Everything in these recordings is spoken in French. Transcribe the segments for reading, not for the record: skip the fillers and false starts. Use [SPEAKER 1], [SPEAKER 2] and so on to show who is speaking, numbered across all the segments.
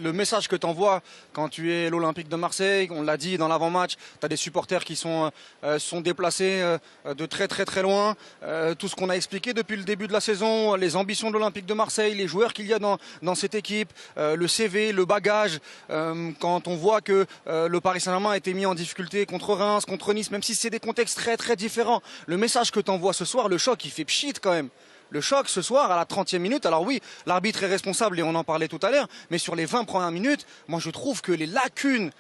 [SPEAKER 1] le message que tu envoies quand tu es l'Olympique de Marseille, on l'a dit dans l'avant-match, tu as des supporters qui sont déplacés de très très très loin. Tout ce qu'on a expliqué depuis le début de la saison, les ambitions de l'Olympique de Marseille, les joueurs qu'il y a dans cette équipe, le CV, le bagage. Quand on voit que le Paris Saint-Germain a été mis en difficulté contre Reims, contre Nice, même si c'est des contextes très très différents, le message que tu envoies ce soir, le choc, il fait pchit quand même. Le choc ce soir à la 30e minute, alors oui, l'arbitre est responsable et on en parlait tout à l'heure, mais sur les 20 premières minutes, moi je trouve que les lacunes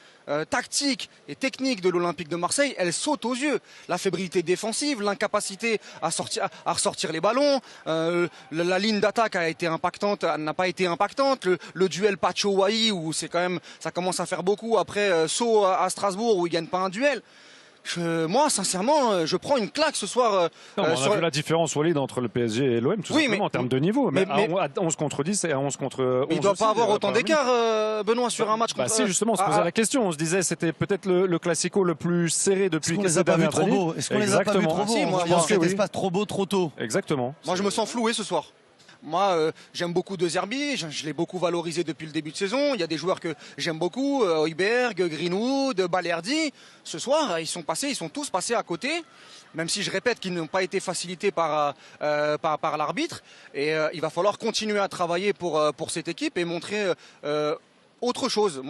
[SPEAKER 1] tactiques et techniques de l'Olympique de Marseille, elles sautent aux yeux. La fébrilité défensive, l'incapacité à ressortir les ballons, la ligne d'attaque a été impactante, n'a pas été impactante. Le duel Pacho-Wai où c'est quand même, ça commence à faire beaucoup après Sceaux à Strasbourg où il gagne pas un duel. Moi, sincèrement, je prends une claque ce soir.
[SPEAKER 2] Non, on a vu la différence, Walid, entre le PSG et l'OM, tout simplement, en termes de niveau. Mais à 11 contre 10 et à 11 contre 11.
[SPEAKER 1] Il ne doit pas avoir autant d'écart, Benoît, sur un match contre...
[SPEAKER 2] Si, justement, on se posait la question. On se disait c'était peut-être le classico le plus serré depuis ces dernières années.
[SPEAKER 3] Est-ce qu'on les a pas vus trop beaux? Moi, je pense que cet espace trop beau, trop tôt.
[SPEAKER 2] Exactement.
[SPEAKER 1] Moi, je me sens floué ce soir. Moi, j'aime beaucoup De Zerbi, je l'ai beaucoup valorisé depuis le début de saison. Il y a des joueurs que j'aime beaucoup, Højbjerg, Greenwood, Balerdi. Ce soir, ils sont tous passés à côté, même si je répète qu'ils n'ont pas été facilités par l'arbitre. Et il va falloir continuer à travailler pour cette équipe et montrer autre chose,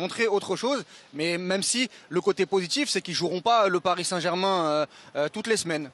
[SPEAKER 1] mais même si le côté positif, c'est qu'ils joueront pas le Paris Saint-Germain toutes les semaines.